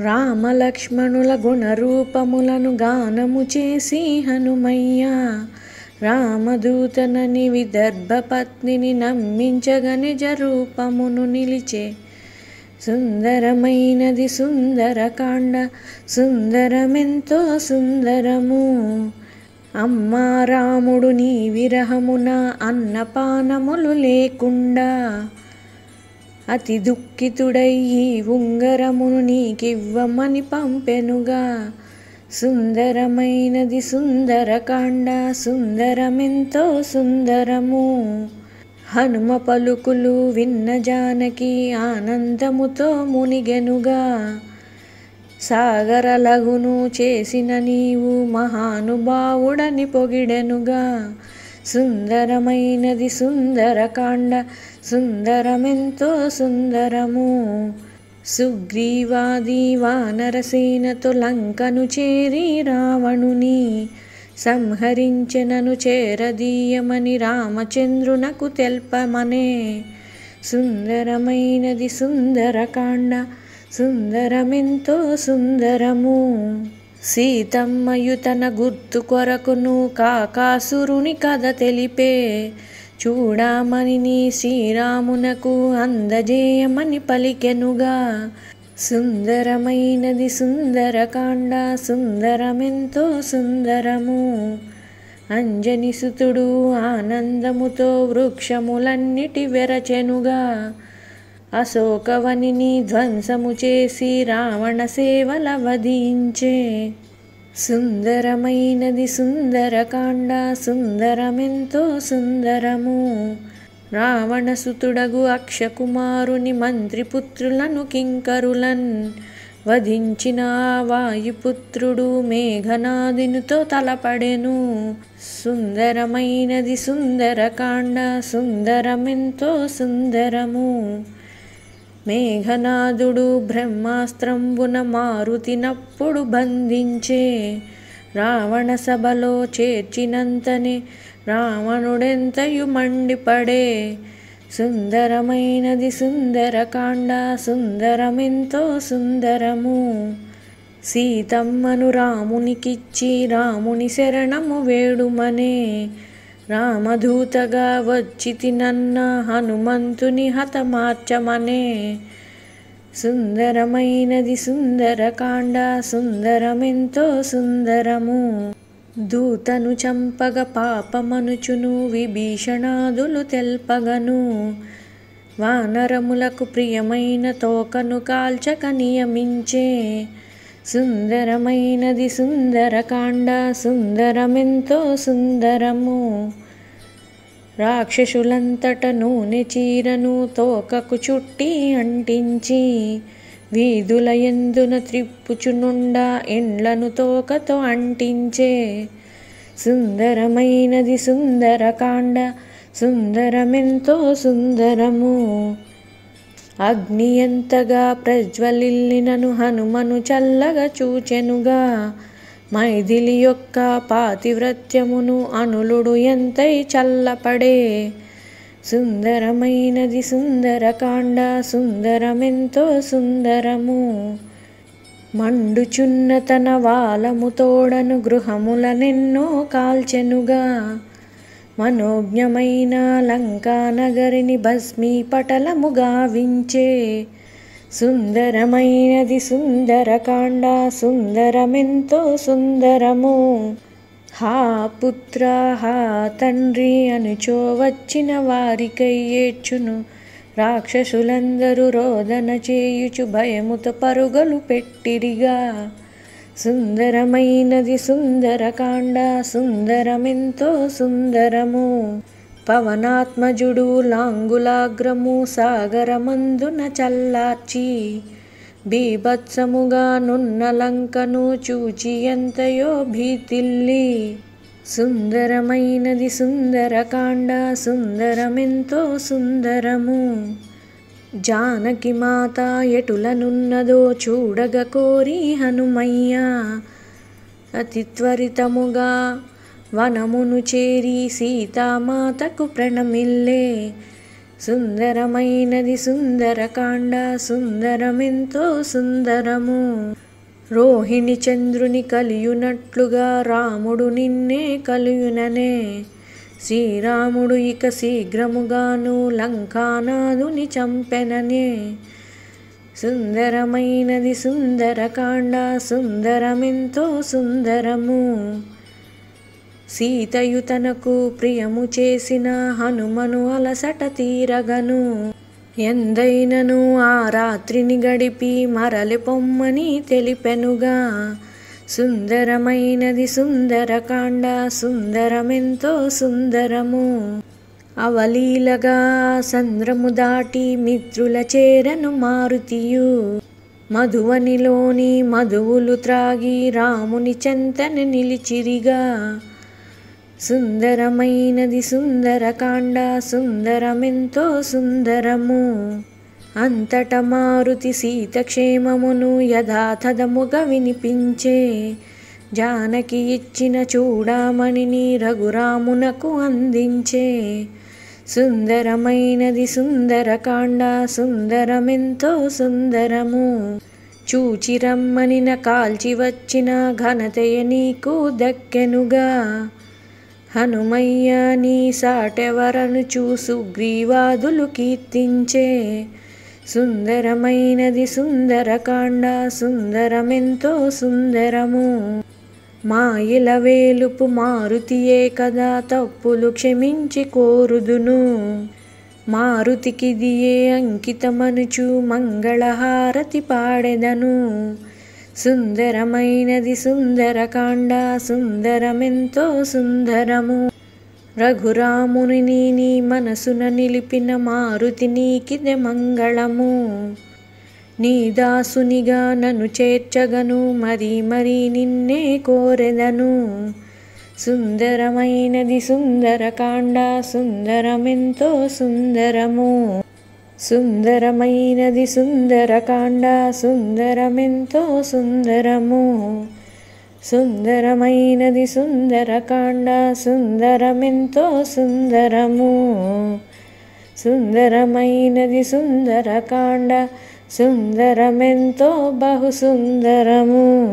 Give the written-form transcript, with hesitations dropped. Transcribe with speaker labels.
Speaker 1: రామలక్ష్మణుల గుణరూపములను గానము చేసి హనుమయ్య రామదూతనని విదర్భ పత్నిని నమ్మించగ నిజ రూపమును నిలిచే. సుందరమైనది సుందరకాండ సుందరమెంతో సుందరము. అమ్మా రాముడు నీ విరహమున అన్నపానములు లేకుండా అతి దుఃఖితుడై ఈ ఉంగరమును నీకివ్వమని పంపెనుగా. సుందరమైనది సుందరకాండ సుందరమెంతో సుందరము. హనుమ పలుకులు విన్న జానకి ఆనందముతో మునిగెనుగా. సాగరలగును చేసిన నీవు మహానుభావుడని పొగిడెనుగా. సుందరమైనది సుందరకాండ సుందరమెంతో సుందరము. సుగ్రీవాది వానరసేనతో లంకను చేరి రావణుని సంహరించెనను చేరదీయమని రామచంద్రునకు తెల్పమనే. సుందరమైనది సుందరకాండ సుందరమెంతో సుందరము. సీతమ్మయు తన గుర్తు కొరకును కాకాసురుని కథ తెలిపే. చూడమని నీ శ్రీరామునకు అందజేయమని పలికెనుగా. సుందరమైనది సుందరకాండ సుందరమెంతో సుందరము. అంజనిసుతుడు ఆనందముతో వృక్షములన్నిటి వెరచెనుగా. అశోకవనిని ధ్వంసము చేసి రావణ సేవల వధించే. సుందరమైనది సుందరకాండ సుందరమెంతో సుందరము. రావణసుతుడగు అక్షకుమారుని మంత్రిపుత్రులను కింకరులన్ వధించిన వాయుపుత్రుడు మేఘనాదునితో తలపడెను. సుందరమైనది సుందరకాండ సుందరమెంతో సుందరము. మేఘనాదుడు బ్రహ్మాస్త్రంబున మారుతినప్పుడు బంధించే. రావణ సభలో చేర్చినంతనే రావణుడెంతయు మండిపడే. సుందరమైనది సుందరకాండ సుందరమెంతో సుందరము. సీతమ్మను రామునికిచ్చి రాముని శరణము వేడుమనే. రామదూతగా వచ్చితినన్న హనుమంతుని హతమార్చమనే. సుందరమైనది సుందరకాండ సుందరమెంతో సుందరము. దూతను చంపగ పాపమనుచును విభీషణాదులు తెల్పగను. వానరములకు ప్రియమైన తోకను కాల్చక నియమించే. సుందరమైనది సుందరకాండ సుందరమెంతో సుందరము. రాక్షసులంతట నూనె చీరను తోకకు చుట్టి అంటించి వీధుల యందున త్రిప్పుచునుండా ఎండ్లను తోకతో అంటించే. సుందరమైనది సుందరకాండ సుందరమెంతో సుందరము. అగ్ని ఎంతగా ప్రజ్వలిల్లినను హనుమను చల్లగా చూచెనుగా. మైథిలి యొక్క పాతివ్రత్యమును అనులుడు ఎంతై చల్లపడే. సుందరమైనది సుందరకాండ సుందరమెంతో సుందరము. మండుచున్న తన వాలము తోడను గృహములనెన్నో కాల్చెనుగా. మనోజ్ఞమైన లంకానగరిని భస్మీపటలము గావించే. సుందరమైనది సుందరకాండ సుందరమెంతో సుందరము. హా పుత్ర హా తండ్రి అనుచో వచ్చిన వారికై ఏడ్చును రాక్షసులందరూ రోదన చేయుచు భయముతో పరుగులు పెట్టిరిగా. సుందరమైనది సుందరకాండ సుందరమెంతో సుందరము. పవనాత్మజుడు లాంగులాగ్రము సాగరమందున చల్లార్చి బీభత్సముగా నున్న లంకను చూచి ఎంతయో భీతిల్లి. సుందరమైనది సుందరకాండ సుందరమెంతో సుందరము. జానకి మాత ఎటులనున్నదో చూడగ కోరి హనుమయ్య అతి త్వరితముగా వనమును చేరి సీతామాతకు ప్రణమిల్లే. సుందరమైనది సుందరకాండ సుందరమెంతో సుందరము. రోహిణి చంద్రుని కలియునట్లుగా రాముడు నిన్నే కలియుననే. శ్రీరాముడు ఇక శీఘ్రముగాను లంకానాథుని చంపెననే. సుందరమైనది సుందరకాండ సుందరమెంతో సుందరము. సీతయు తనకు ప్రియము చేసిన హనుమను అలసట తీరగను. ఎందైనను ఆ రాత్రిని గడిపి మరలి పొమ్మని తెలిపెనుగా. సుందరమైనది సుందరకాండ సుందరమెంతో సుందరము. అవలీలగా సంద్రము దాటి మిత్రుల చేరను మారుతియు. మధువనిలోని మధువులు త్రాగి రాముని చెంతన నిలిచిరిగా. సుందరమైనది సుందరకాండ సుందరమెంతో సుందరము. అంతట మారుతి సీత క్షేమమును యథాతథముగా వినిపించే. జానకి ఇచ్చిన చూడామణిని రఘురామునకు అందించే. సుందరమైనది సుందరకాండ సుందరమెంతో సుందరము. చూచిరమ్మనిన కాల్చి వచ్చిన ఘనతయ నీకు దక్కెనుగా. హనుమయ్య నీ సాటెవరను సుగ్రీవాదులు కీర్తించే. సుందరమైనది సుందరకాండ సుందరమెంతో సుందరము. మాయిల వేలుపు మారుతియే కదా తప్పులు క్షమించి కోరుదును. మారుతికిదియే అంకితమనుచు మంగళహారతి పాడెదను. సుందరమైనది సుందరకాండ సుందరమెంతో సుందరము. రఘురాముని నీ మనసున నిలిపిన మారుతి నీకిదె మంగళము. నీ దాసునిగా నన్ను చేర్చగను మరీ మరీ నిన్నే కోరెదను. సుందరమైనది సుందరకాండ సుందరమెంతో సుందరము. సుందరమైనది సుందరకాండ సుందరమెంతో సుందరము. సుందరమైనది సుందరకాండ సుందరమెంతో సుందరము. సుందరమైనది సుందరకాండ సుందరమెంతో బహు సుందరము.